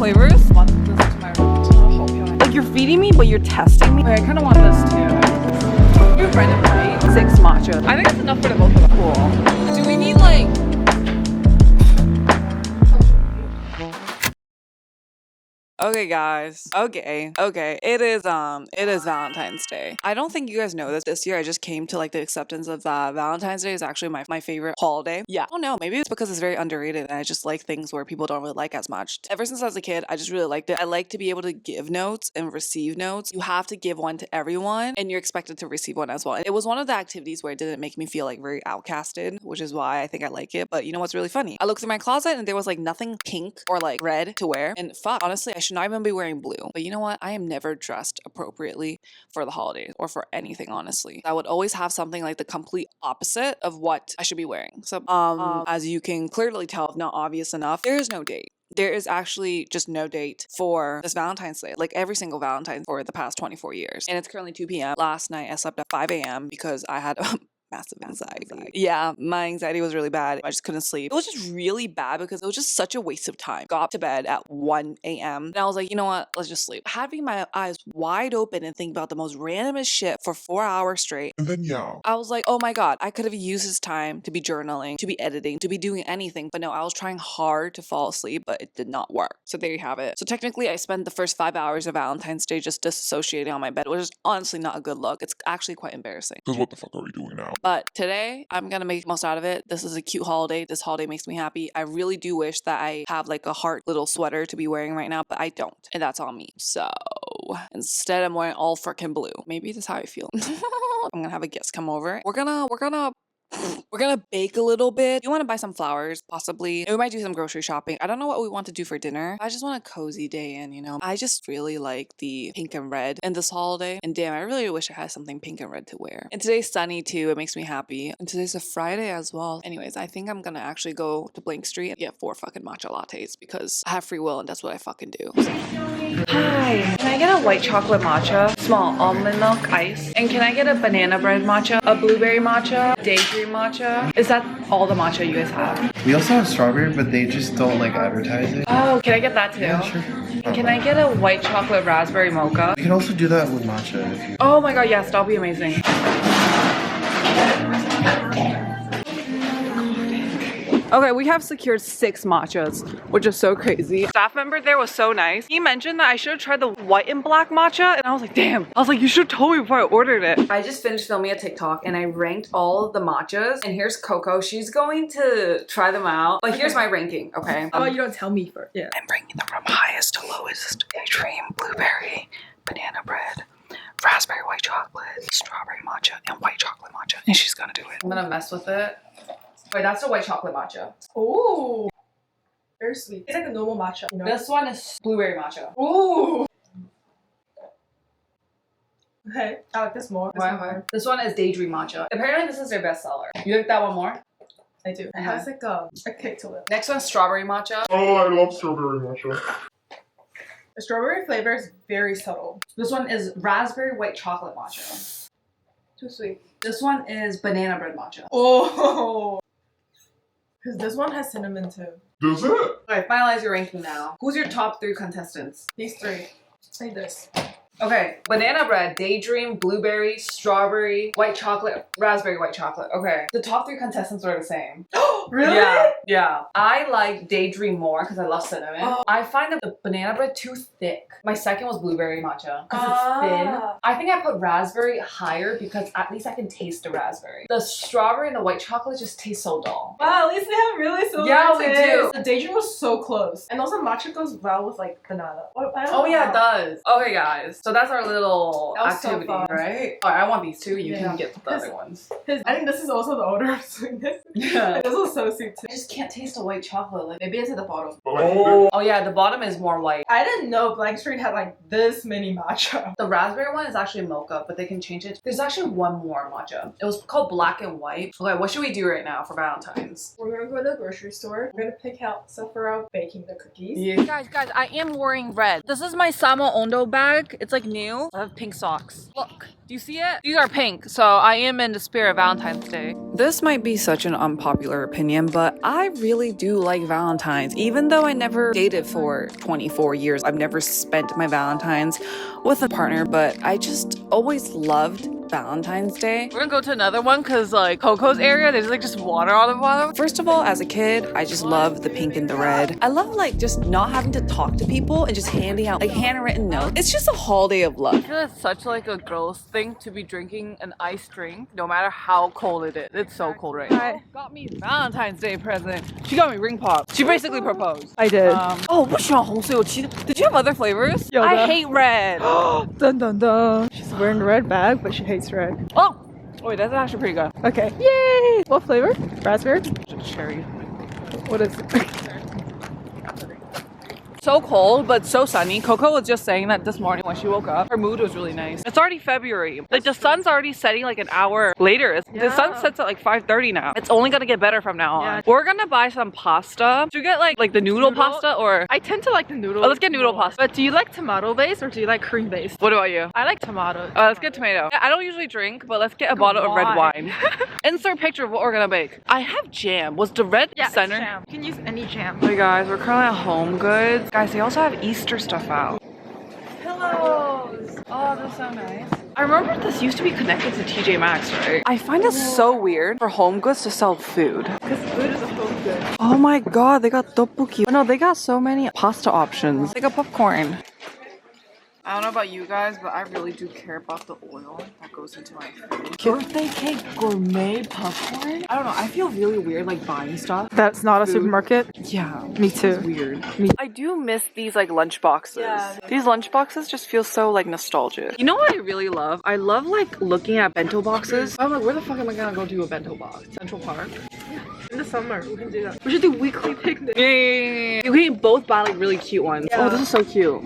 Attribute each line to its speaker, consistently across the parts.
Speaker 1: flavors? I want this to my like you're feeding me, but you're testing me. Okay, I kind of want this too. You're right and right. 6 matcha. I think that's enough for the both of us. Cool. Do we need like... Okay guys, okay, it is Valentine's Day. I don't think you guys know this year I just came to like the acceptance of that Valentine's Day is actually my favorite holiday. Yeah, I don't know, maybe it's because it's very underrated and I just like things where people don't really like as much. Ever since I was a kid, I just really liked it. I like to be able to give notes and receive notes. You have to give one to everyone and you're expected to receive one as well. And it was one of the activities where it didn't make me feel like very outcasted, which is why I think I like it. But you know what's really funny? I looked through my closet and there was like nothing pink or like red to wear. And fuck, honestly, I should not even be wearing blue. But you know what? I am never dressed appropriately for the holidays or for anything, honestly. I would always have something like the complete opposite of what I should be wearing. So, as you can clearly tell, if not obvious enough, there is no date. There is actually just no date for this Valentine's Day, like every single Valentine's for the past 24 years. And it's currently 2 p.m. Last night I slept at 5 a.m. because I had massive anxiety. Yeah, my anxiety was really bad. I just couldn't sleep. It was just really bad because it was just such a waste of time. Got up to bed at 1 a.m. and I was like, you know what? Let's just sleep. Having my eyes wide open and think about the most randomest shit for 4 hours straight. And then I was like, oh my god, I could have used this time to be journaling, to be editing, to be doing anything. But no, I was trying hard to fall asleep, but it did not work. So there you have it. So technically I spent the first 5 hours of Valentine's Day just disassociating on my bed, which is honestly not a good look. It's actually quite embarrassing. Because what the fuck are we doing now? But today, I'm gonna make the most out of it. This is a cute holiday. This holiday makes me happy. I really do wish that I have like a heart little sweater to be wearing right now, but I don't. And that's on me. So instead, I'm wearing all freaking blue. Maybe that's how I feel. I'm gonna have a guest come over. We're gonna bake a little bit. You want to buy some flowers, possibly. And we might do some grocery shopping. I don't know what we want to do for dinner. I just want a cozy day in, you know. I just really like the pink and red in this holiday. And damn, I really wish I had something pink and red to wear. And today's sunny too. It makes me happy. And today's a Friday as well. Anyways, I think I'm gonna actually go to Blank Street and get 4 fucking matcha lattes because I have free will and that's what I fucking do. Hi, can I get a white chocolate matcha, small almond milk ice, and can I get a banana bread matcha, a blueberry matcha, daydream matcha? Is that all the matcha you guys have?
Speaker 2: We also have strawberry, but they just don't like advertise it.
Speaker 1: Oh, can I get that too?
Speaker 2: Yeah, sure.
Speaker 1: Can I get a white chocolate raspberry mocha?
Speaker 2: You can also do that with matcha if you...
Speaker 1: Oh my god, yes, that'll be amazing. Okay, we have secured 6 matchas, which is so crazy. Staff member there was so nice. He mentioned that I should have tried the white and black matcha, and I was like, damn. I was like, you should have told me before I ordered it. I just finished filming a TikTok, and I ranked all of the matchas, and here's Coco. She's going to try them out, but here's my ranking, okay?
Speaker 3: Oh, you don't tell me first. Yeah.
Speaker 1: I'm ranking them from highest to lowest. Daydream, blueberry, banana bread, raspberry white chocolate, strawberry matcha, and white chocolate matcha. And she's gonna do it. I'm gonna mess with it. Wait, that's the white chocolate matcha.
Speaker 3: Ooh. Very sweet. It's like a normal matcha, you know?
Speaker 1: This one is blueberry matcha.
Speaker 3: Ooh. Okay, I like this more.
Speaker 1: This one is daydream matcha. Apparently this is their best seller. You like that one more?
Speaker 3: I do. It has like a kick to it.
Speaker 1: Next one's strawberry matcha.
Speaker 4: Oh, I love strawberry matcha.
Speaker 3: The strawberry flavor is very subtle.
Speaker 1: This one is raspberry white chocolate matcha.
Speaker 3: Too sweet.
Speaker 1: This one is banana bread matcha.
Speaker 3: Oh. Because this one has cinnamon too.
Speaker 4: Does it?
Speaker 1: Alright, finalize your ranking now. Who's your top 3 contestants?
Speaker 3: These 3. Like this.
Speaker 1: Okay, banana bread, daydream, blueberry, strawberry, white chocolate, raspberry white chocolate. Okay, the top 3 contestants are the same.
Speaker 3: Really?
Speaker 1: Yeah. I like daydream more because I love cinnamon. Oh. I find the banana bread too thick. My second was blueberry matcha because it's thin. I think I put raspberry higher because at least I can taste the raspberry. The strawberry and the white chocolate just taste so dull.
Speaker 3: Wow, at least they have really similar
Speaker 1: Yeah, we
Speaker 3: taste.
Speaker 1: do.
Speaker 3: The daydream was so close. And also matcha goes well with like banana.
Speaker 1: Oh yeah, it does. Okay guys, so that's our little
Speaker 3: That was so
Speaker 1: activity,
Speaker 3: fun.
Speaker 1: right? Alright, I want these 2. You
Speaker 3: Yeah.
Speaker 1: can get the other ones.
Speaker 3: I think this is also the order of sweetness.
Speaker 1: Yeah.
Speaker 3: This was so sweet too.
Speaker 1: I just can't taste the white chocolate. Like
Speaker 3: Maybe it's at the bottom.
Speaker 1: oh yeah, the bottom is more white.
Speaker 3: I didn't know Blank Street had like this many matcha.
Speaker 1: The raspberry one is actually mocha, but they can change it. There's actually one more matcha. It was called black and white. Okay, what should we do right now for Valentine's?
Speaker 3: We're gonna go to the grocery store. We're gonna pick out stuff for our baking the cookies.
Speaker 1: Yeah. Guys, I am wearing red. This is my Samo Ondo bag. It's like new. I have pink socks. Look, do you see it? These are pink, so I am in the spirit of Valentine's Day. This might be such an unpopular opinion, but I really do like Valentine's. Even though I never dated for 24 years, I've never spent my Valentine's with a partner, but I just always loved Valentine's Day. We're gonna go to another one because like Coco's area, there's like just water on the bottom. First of all, as a kid, I just love the pink and the red. I love like just not having to talk to people and just handing out like handwritten notes. It's just a holiday of love. I feel it's such like a girl's thing to be drinking an iced drink no matter how cold it is. It's so cold right now. Got me Valentine's Day present. She got me ring pop. She basically proposed.
Speaker 5: I did.
Speaker 1: Oh, what's wrong? Did you have other flavors?
Speaker 5: Yoda.
Speaker 1: I hate red.
Speaker 5: Dun dun dun. She's wearing a red bag, but she hates red.
Speaker 1: Oh, wait, that's actually pretty good.
Speaker 5: Okay. Yay! What flavor? Raspberry?
Speaker 1: Cherry.
Speaker 5: What is it?
Speaker 1: So cold, but so sunny. Coco was just saying that this morning when she woke up. Her mood was really nice. It's already February. Like the sun's already setting like an hour later. The sun sets at like 5:30 now. It's only gonna get better from now on. We're gonna buy some pasta. Should we get like the noodle pasta or?
Speaker 5: I tend to like the noodle.
Speaker 1: Oh, let's get noodle pasta.
Speaker 5: But do you like tomato based or do you like cream based?
Speaker 1: What about you?
Speaker 5: I like tomato.
Speaker 1: Let's get tomato. I don't usually drink, but let's get a bottle of red wine. Insert picture of what we're gonna make. I have jam. Was the red center?
Speaker 5: It's jam. You can use any jam.
Speaker 1: Hey guys, we're currently at Home Goods. Guys, they also have Easter stuff out. Pillows! Oh, that's so nice. I remember this used to be connected to TJ Maxx, right? I find it so weird for Home Goods to sell food.
Speaker 5: Because food is a home good.
Speaker 1: Oh my god, they got tteokbokki. Oh, no, they got so many pasta options. They got popcorn. I don't know about you guys, but I really do care about the oil that goes into my food. Birthday cake gourmet popcorn? I don't know, I feel really weird like buying stuff.
Speaker 5: That's not a supermarket?
Speaker 1: Yeah.
Speaker 5: Me too.
Speaker 1: It's weird. I do miss these like lunch boxes. Yeah. These lunch boxes just feel so like nostalgic. You know what I really love? I love like looking at bento boxes. I'm like, where the fuck am I gonna go do a bento box? Central Park?
Speaker 5: In the summer, we can do that. We should do weekly picnics.
Speaker 1: Yeah. We can both buy like really cute ones.
Speaker 5: Yeah.
Speaker 1: Oh, this is so cute.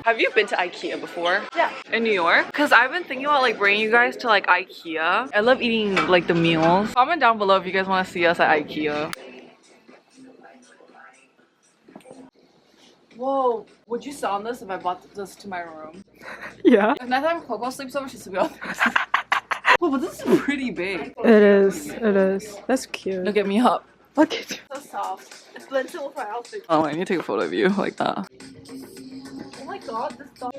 Speaker 1: Have you been to IKEA before? Yeah. In New York? Because I've been thinking about like bringing you guys to like IKEA. I love eating like the meals. Comment down below if you guys want to see us at IKEA. Whoa, would you sound this if I brought this to my room?
Speaker 5: Yeah.
Speaker 1: If next time Coco sleeps over, she's sleeping upstairs. Whoa, but this is pretty big.
Speaker 5: It is. It is. That's cute.
Speaker 1: Look at me up.
Speaker 5: Look at you.
Speaker 3: So soft. It's lentil with my outfit.
Speaker 1: Oh, I need to take a photo of you like that.
Speaker 3: Oh my god, this dog.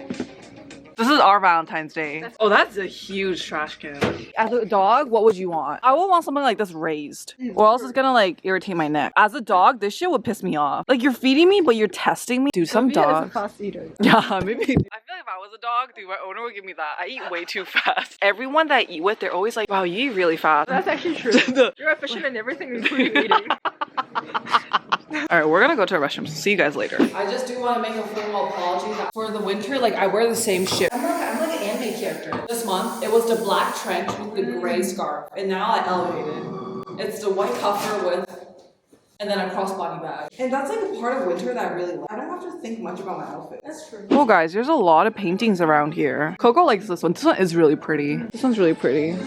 Speaker 1: This is our Valentine's Day. Oh, that's a huge trash can. As a dog, what would you want? I would want something like this raised. Or else it's gonna like irritate my neck. As a dog, this shit would piss me off. Like you're feeding me, but you're testing me. Dude, some dogs.
Speaker 5: Is a fast eater.
Speaker 1: Yeah, maybe. I feel like if I was a dog, dude, my owner would give me that. I eat way too fast. Everyone that I eat with, they're always like, wow, you eat really fast.
Speaker 5: That's actually true. You're efficient in everything, including eating.
Speaker 1: Alright, we're gonna go to our restrooms. See you guys later. I just do want to make a formal apology that for the winter, like I wear the same shit. I'm like an anime character. This month, it was the black trench with the gray scarf. And now I elevated. It's the white puffer with, and then a crossbody bag. And that's like a part of winter that I really like. I don't have to think much about my outfit. That's true. Oh guys, there's a lot of paintings around here. Coco likes this one. This one is really pretty. This one's really pretty.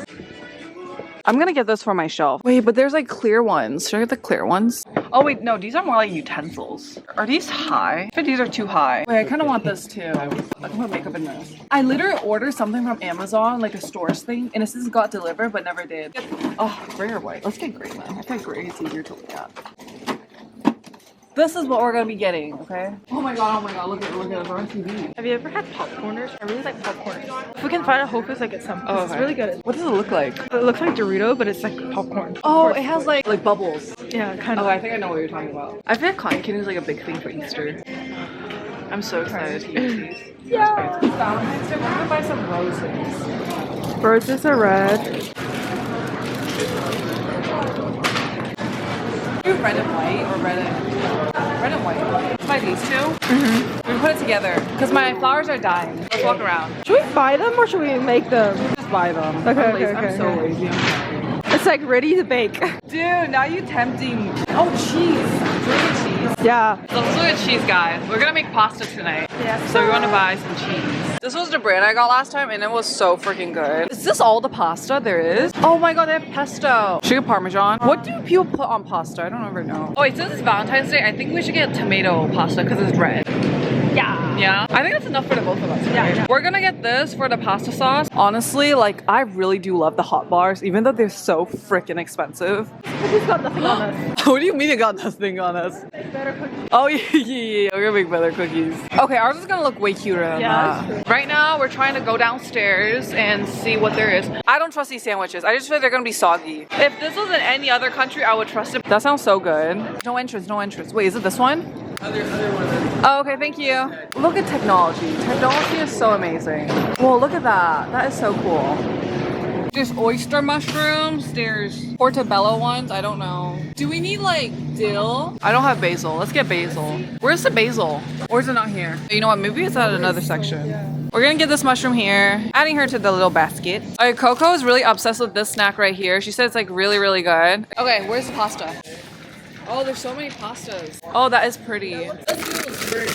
Speaker 1: I'm gonna get this for my shelf. Wait, but there's like clear ones. Should I get the clear ones? Oh wait, no, these are more like utensils. Are these high? I think these are too high. Wait, I kind of want this too. I can put makeup in this. I literally ordered something from Amazon, like a stores thing, and it says it got delivered, but never did. Oh, gray or white? Let's get gray then. I think gray is easier to look at. This is what we're gonna be getting, okay? Oh my god, look at it, we're on TV.
Speaker 5: Have you ever had popcorners? I really like popcorn. If we can find a Whole Foods, I get some.
Speaker 1: Oh, okay.
Speaker 5: It's really good.
Speaker 1: What does it look like?
Speaker 5: It looks like Dorito, but it's like popcorn.
Speaker 1: Oh, it has like bubbles.
Speaker 5: Yeah, kind of.
Speaker 1: Oh, I think I know what you're talking about. I feel like cotton candy is like a big thing for Easter. I'm so excited to eat these.
Speaker 5: Yeah.
Speaker 1: Valentine's Day, we're gonna buy some roses.
Speaker 5: Roses are red.
Speaker 1: Do red and white or red and white. Let's buy these two. We put it together because my flowers are dying. Let's walk around.
Speaker 5: Should we buy them or should we make them?
Speaker 1: Just buy them.
Speaker 5: Okay,
Speaker 1: I'm so lazy. I'm sorry.
Speaker 5: It's like ready to bake.
Speaker 1: Dude, now you're tempting. Oh, cheese. Look at cheese.
Speaker 5: Yeah.
Speaker 1: So let's look at cheese, guys. We're gonna make pasta tonight.
Speaker 5: Yeah.
Speaker 1: So we want to buy some cheese. This was the brand I got last time and it was so freaking good. Is this all the pasta there is? Oh my god, they have pesto. Should we get Parmesan? What do people put on pasta? I don't ever know. Oh wait, since it's Valentine's Day, I think we should get tomato pasta because it's red. Yeah. Yeah, I think that's enough for the both of us. Right?
Speaker 5: Yeah.
Speaker 1: We're gonna get this for the pasta sauce. Honestly, like I really do love the hot bars, even though they're so freaking expensive.
Speaker 5: It's got nothing on us.
Speaker 1: What do you mean it got nothing on us?
Speaker 5: Better cookies.
Speaker 1: Oh yeah. We're gonna make better cookies. Okay, ours is gonna look way cuter than
Speaker 5: Yeah,
Speaker 1: that. Right now, we're trying to go downstairs and see what there is. I don't trust these sandwiches. I just feel like they're gonna be soggy. If this was in any other country, I would trust it. That sounds so good. No entrance, no entrance. Wait, is it this one? Oh, okay, thank you. Look at technology. Technology is so amazing. Whoa, look at that. That is so cool. There's oyster mushrooms. There's portobello ones. I don't know. Do we need like dill? I don't have basil. Let's get basil. Where's the basil? Or is it not here? You know what? Maybe it's at another section. We're gonna get this mushroom here. Adding her to the little basket. All right, Coco is really obsessed with this snack right here. She said it's like really, really good. Okay, where's the pasta? Oh, there's so many pastas. Oh, that is pretty. Let's do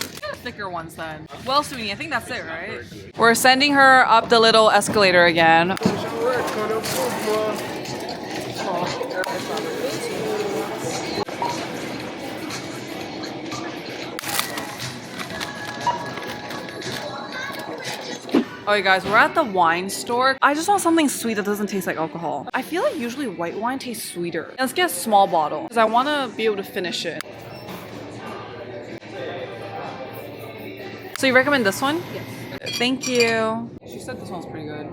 Speaker 1: thicker ones then. Well, Sweeney, I think that's it, right? We're sending her up the little escalator again. Alright guys, we're at the wine store. I just want something sweet that doesn't taste like alcohol. I feel like usually white wine tastes sweeter. Let's get a small bottle because I want to be able to finish it. So you recommend this one? Yes. Thank you. She said this one's pretty good.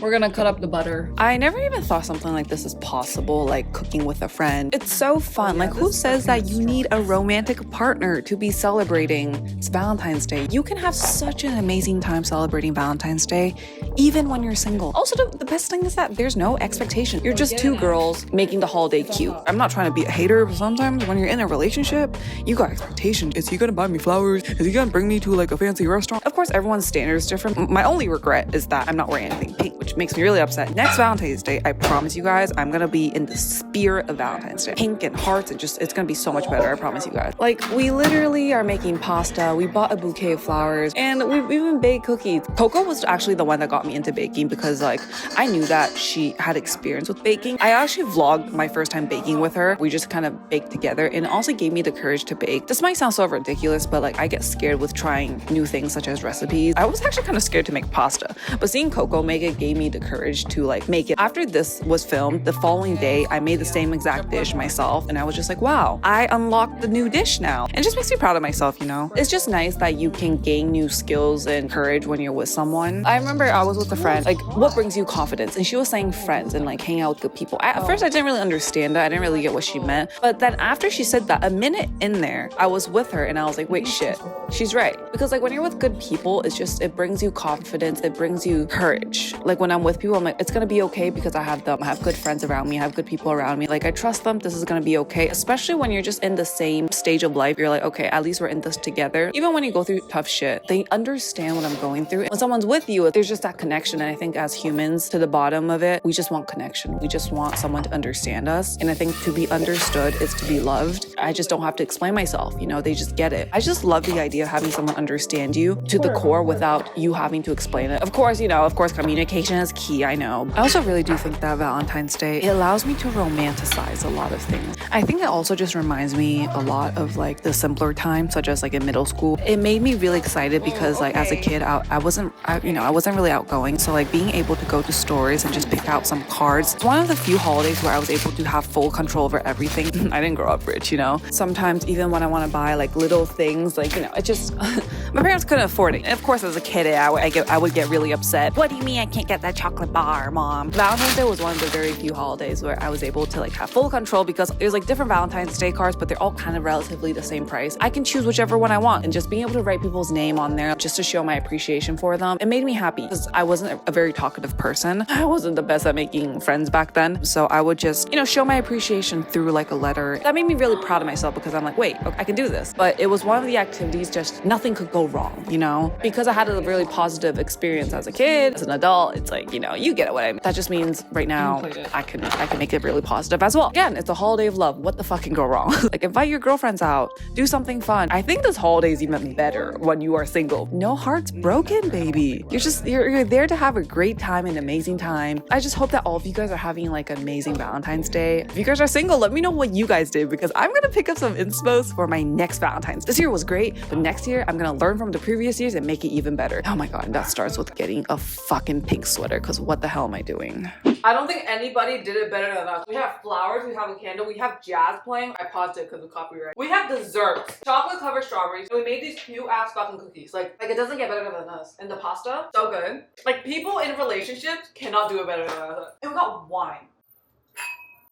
Speaker 1: We're gonna cut up the butter. I never even thought something like this is possible, like cooking with a friend. It's so fun. Like, who says that you need a romantic partner to be celebrating? It's Valentine's Day. You can have such an amazing time celebrating Valentine's Day, even when you're single. Also, the best thing is that there's no expectation. You're just two girls making the holiday cute. I'm not trying to be a hater, but sometimes when you're in a relationship, you got expectations. Is he gonna buy me flowers? Is he gonna bring me to like a fancy restaurant? Of course, everyone's standard is different. My only regret is that I'm not wearing anything pink, which makes me really upset. Next Valentine's Day, I promise you guys, I'm gonna be in the spirit of Valentine's Day. Pink and hearts and just, it's gonna be so much better, I promise you guys. Like, we literally are making pasta, we bought a bouquet of flowers, and we've even baked cookies. Coco was actually the one that got me into baking because like, I knew that she had experience with baking. I actually vlogged my first time baking with her. We just kind of baked together and it also gave me the courage to bake. This might sound so ridiculous, but like I get scared with trying new things such as recipes. I was actually kind of scared to make pasta, but seeing Coco make it gave me the courage to like make it. After this was filmed, the following day, I made the same exact dish myself and I was just like, wow, I unlocked the new dish now. And it just makes me proud of myself, you know? It's just nice that you can gain new skills and courage when you're with someone. I remember I was with a friend, like, what brings you confidence? And she was saying friends and like hang out with good people. At first, I didn't really understand that. I didn't really get what she meant. But then after she said that, a minute in there, I was with her and I was like, wait, shit, she's right. Because like when you're with good people, it's just, it brings you confidence. It brings you courage. Like when I'm with people, I'm like, it's gonna be okay because I have them. I have good friends around me. I have good people around me. Like I trust them. This is gonna be okay. Especially when you're just in the same stage of life. You're like, okay, at least we're in this together. Even when you go through tough shit, they understand what I'm going through. When someone's with you, there's just that connection. And I think as humans, to the bottom of it, we just want connection. We just want someone to understand us. And I think to be understood is to be loved. I just don't have to explain myself. You know, they just get it. I just love the idea of having someone understand you to the core without you having to explain it. Of course, you know, communication is key. I know. I also really do think that Valentine's Day, it allows me to romanticize a lot of things. I think it also just reminds me a lot of like the simpler times, such as like in middle school. It made me really excited because like as a kid, I wasn't really outgoing. So like being able to go to stores and just pick out some cards. It's one of the few holidays where I was able to have full control over everything. I didn't grow up rich, you know? Sometimes even when I want to buy like little things, like, you know, it just, my parents couldn't afford it. And of course, as a kid, I would get really upset. What do you mean I can't get that chocolate bar, Mom? Valentine's Day was one of the very few holidays where I was able to like have full control because there's like different Valentine's Day cards, but they're all kind of relatively the same price. I can choose whichever one I want, and just being able to write people's name on there just to show my appreciation for them, it made me happy because I wasn't a very talkative person. I wasn't the best at making friends back then. So I would just, you know, show my appreciation through like a letter. That made me really proud of myself because I'm like, wait, okay, I can do this. But it was one of the activities, just nothing could go wrong, you know, because I had a really positive experience as a kid, as an adult. It's like, you know, you get what I mean. That just means right now I can make it really positive as well. Again, it's a holiday of love. What the fuck can go wrong? Like, invite your girlfriends out, do something fun. I think this holiday is even better when you are single. No hearts broken, baby. You're there to have a great time, an amazing time. I just hope that all of you guys are having like an amazing Valentine's Day. If you guys are single, let me know what you guys did, because I'm gonna pick up some inspos for my next Valentine's. This year was great, but next year I'm gonna learn from the previous years and make it even better. Oh my god, and that starts with getting a fucking pink sweater, because what the hell am I doing? I don't think anybody did it better than us. We have flowers, we have a candle, we have jazz playing. I paused it because of copyright. We have desserts, chocolate covered strawberries, and we made these cute ass fucking cookies. Like it doesn't get better than us. And the pasta, so good. Like, people in relationships cannot do it better than us. And we got wine.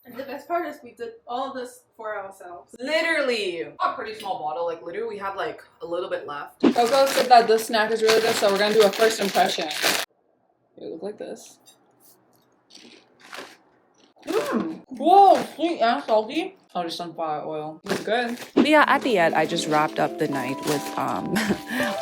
Speaker 3: And the best part is we did all of this for ourselves.
Speaker 1: Literally. A pretty small bottle. Like, literally we have like a little bit left. Coco said that this snack is really good, so we're gonna do a first impression. It look like this. Whoa, sweet and salty. Oh, just sunflower oil. Looks good. But yeah, at the end, I just wrapped up the night with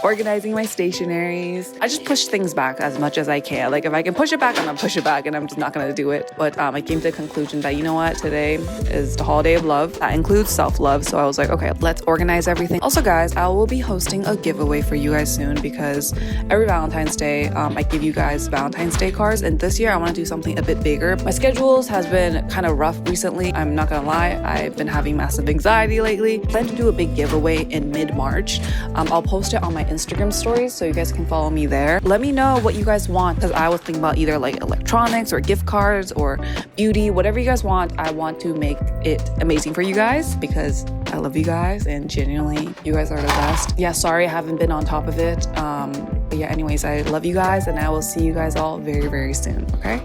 Speaker 1: organizing my stationaries. I just push things back as much as I can. Like, if I can push it back, I'm gonna push it back, and I'm just not gonna do it. But I came to the conclusion that, you know what, today is the holiday of love. That includes self-love. So I was like, okay, let's organize everything. Also, guys, I will be hosting a giveaway for you guys soon, because every Valentine's Day, I give you guys Valentine's Day cards. And this year, I want to do something a bit bigger. My schedules has been kind of rough recently. I'm not gonna lie. I've been having massive anxiety lately. I plan to do a big giveaway in mid-March. I'll post it on my Instagram stories, so you guys can follow me there. Let me know what you guys want, because I was thinking about either like electronics or gift cards or beauty, whatever you guys want. I want to make it amazing for you guys, because I love you guys, and genuinely, you guys are the best. Yeah, sorry I haven't been on top of it. But yeah, anyways, I love you guys, and I will see you guys all very, very soon, okay?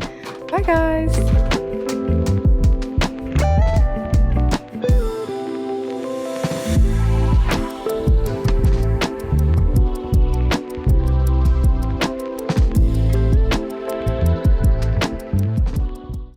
Speaker 1: Bye, guys.